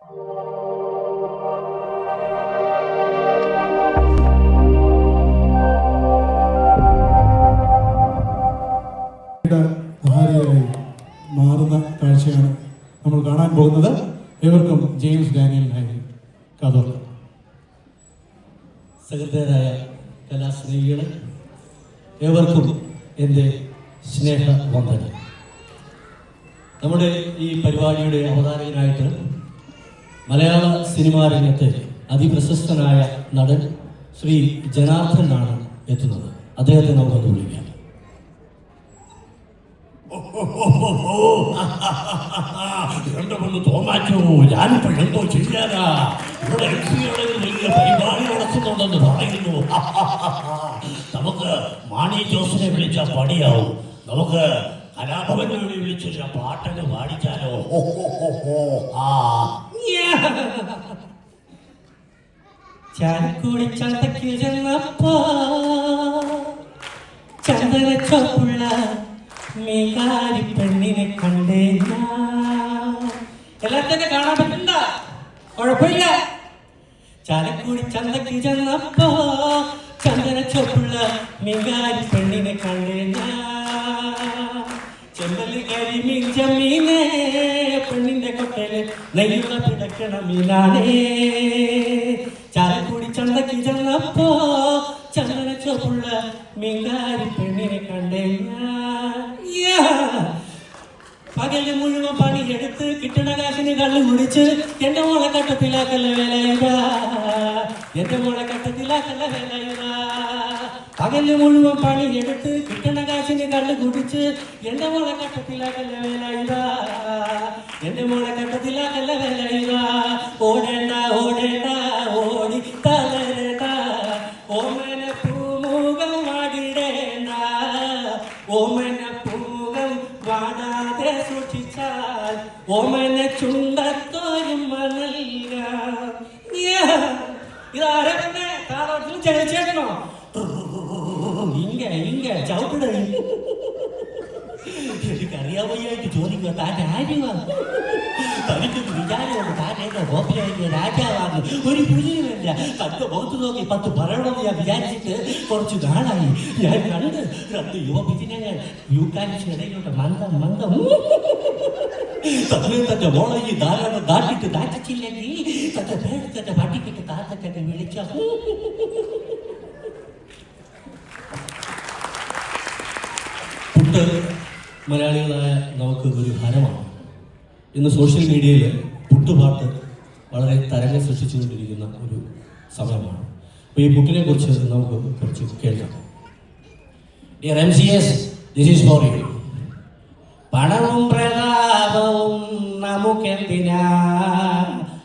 ഭാര്യയായി മാറുന്ന കാഴ്ചയാണ് നമ്മൾ കാണാൻ പോകുന്നത്. ഏവർക്കും ജെയിംസ് ഡാനിയലിനായി കാതോർക്കാം. സഹൃദയരായ കലാസ്നേഹികളെ, ഏവർക്കും എൻ്റെ സ്നേഹവന്ദനം. നമ്മുടെ ഈ പരിപാടിയുടെ അവതാരകനായിട്ട് മലയാള സിനിമാ രംഗത്തെ അതിപ്രശസ്തനായ നടൻ ശ്രീ ജനാർദ്ദനാണ് എത്തുന്നത്. അദ്ദേഹത്തെ നമുക്കൊന്ന് വിളിക്കാം. എന്റെ കൊണ്ട് തോന്നാറ്റോ, ഞാനിപ്പോ എന്തോ ചെയ്യാനാ? ഇവിടെ വലിയ പരിപാടി നടത്തുന്നുണ്ടെന്ന് പറയുന്നു. നമുക്ക് മാണി ജോസിനെ വിളിച്ച പണിയാവും. നമുക്ക് കലാഭവനെ വിളിച്ചൊരു പാട്ടൊക്കെ പാടിച്ചാലോ? ചാലക്കുടി ചന്തയ്ക്ക് ചെന്നപ്പോ ചന്ദന ചോപ്പുള്ള മീകാരി പെണ്ണിനെ കണ്ടേ. എല്ലാത്തിനെ കാണാൻ പറ്റണ്ട, കുഴപ്പമില്ല. ചാലക്കുടി ചന്തയ്ക്ക് ചെന്നപ്പോ ചന്ദന ചോപ്പുള്ള മീകാരി പെണ്ണിനെ കണ്ടേ. ചെമ്പല് കരിമീൻ ചെമ്മീനെ പെണ്ണിന്റെ കൊട്ടയില് നെയ്യുള്ള പിടക്കണ മീനാണേ. ചാലക്കുടി ചന്തയ്ക്ക് ചെന്നപ്പോ ചന്ദന ചോപ്പുള്ള മീൻകാരി പെണ്ണിനെ കണ്ടേ. പകല് മുഴുവൻ പണിയെടുത്ത് കിട്ടണ കാശിന് കള്ളു കുടിച്ച് എന്റെ മോളെ കട്ടത്തിലാക്കല്ല വേലയുക, എന്റെ മോളെ കട്ടത്തിലാക്കല്ല വേലയുക. പകല് മുഴുവൻ പണിയെടുത്ത് കിട്ടണ കാശിന് കള്ളു കുടിച്ച് എന്റെ മോളെ കട്ടത്തിലാക്കല്ല വേലയുക, എന്റെ മോളെ കട്ടത്തിലാക്കല്ല വേലയുക. ഓടേണ്ട ഓടേണ്ട ഓടി തളരേണ്ട, ഓമന പൂമുഖം വാടിടേണ്ട, ഓമന പൂമുഖം വാടാതെ സൂക്ഷിച്ചാൽ ഓമന ചുണ്ടത്തോരും മനല്ല. ഇതാരെ തന്നെ താളത്തിൽ ജയിച്ചേക്കണോ? ഇങ്ങ ചവിട്ടിട. എനിക്കറിയാവയ്യായിട്ട് ചോദിക്കുക, താൻ ആരുമാണ്? തനിക്കൊരു വിചാരമുണ്ട്, താൻ എന്റെ ഗോപിയായിട്ട് രാജാവാണ്. ഒരു പുലിയുമില്ല. തന്റെ മുഖത്ത് നോക്കി 10 പറയണമെന്ന് ഞാൻ വിചാരിച്ചിട്ട് കുറച്ച് നാളായി. ഞാൻ കണ്ട് 2 യുവപിജിനെ യൂക്കാലിച്ചിടയിലോട്ട് മന്ദം തന്റെ മോളെ ഈ ധാരാളം ദാട്ടിട്ട് ദാറ്റിച്ചില്ലെങ്കിൽ തന്റെ പേര് തന്റെ പട്ടിക്കിട്ട് താത്തന്നെ വിളിച്ച. പുട്ട് മലയാളികളായ നമുക്ക് ഒരു ഹരമാണ്. ഇന്ന് സോഷ്യൽ മീഡിയയിൽ പുട്ടുപാട്ട് വളരെ തരംഗം സൃഷ്ടിച്ചുകൊണ്ടിരിക്കുന്ന ഒരു സമയമാണ്. അപ്പോൾ ഈ പുട്ടിനെ കുറിച്ച് നമുക്ക് കുറച്ച് കേൾക്കാം. Dear MCS, this is for you. പണവും പ്രതാപവും നമുക്കെന്തിനാ?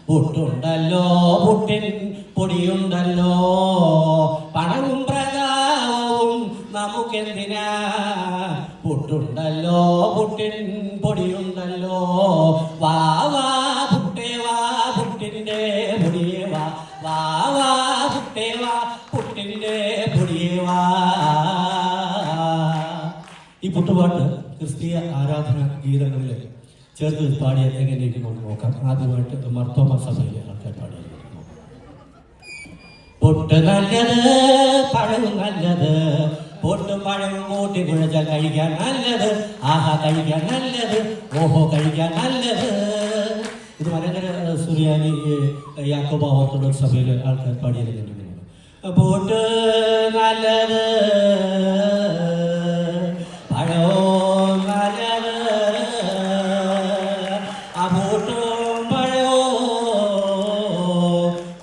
പുട്ടുണ്ടല്ലോ, പുട്ടിൻ പൊടിയുണ്ടല്ലോ. പണവും പ്രതാപവും നമുക്കെന്തിനാ? പുട്ടുണ്ടല്ലോ, പുട്ടിൻ പൊടിയുണ്ടല്ലോ. വാ വാ പുട്ടേ വാ, പുട്ടിൻ്റെ പൊടിയേ വാ. വാ വാ പുട്ടേ വാ, പുട്ടിൻ്റെ പൊടിയേ വാ. ഈ പുട്ടുപാട്ട് ക്രിസ്തീയ ആരാധന ഗീതങ്ങളിൽ ചേർത്ത് പാടിയ എങ്ങനെയൊക്കെ നമുക്ക് നോക്കാം. ആദ്യമായിട്ട് മർത്തോമ സഭയിലെ ആൾക്കാർ പാടിയത് നോക്കാം. പുട്ട് നല്ലത്, പഴവും നല്ലത്, പൊട്ടും പഴവും കൂട്ടി കുഴച്ചാൽ കഴിക്കാൻ നല്ലത്. ആഹാ കഴിക്കാൻ നല്ലത്, ഓഹോ കഴിക്കാൻ നല്ലത്. ഇത് മലങ്കര സുറിയാനി യാക്കോബ ഓർത്തഡോക്സ് സഭയിലെ ആൾക്കാർ പാടിയത് കണ്ടിട്ടുണ്ട്. പൊട്ട് നല്ലത്, പഴവും നല്ലത്, ആ പൊട്ടും പഴവും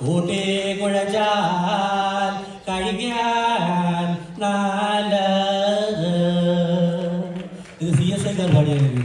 കൂട്ടി കുഴച്ചാൽ കഴിക്കാൻ നല്ലത്. ഇത് CSIക്കാർ പാടിയത്.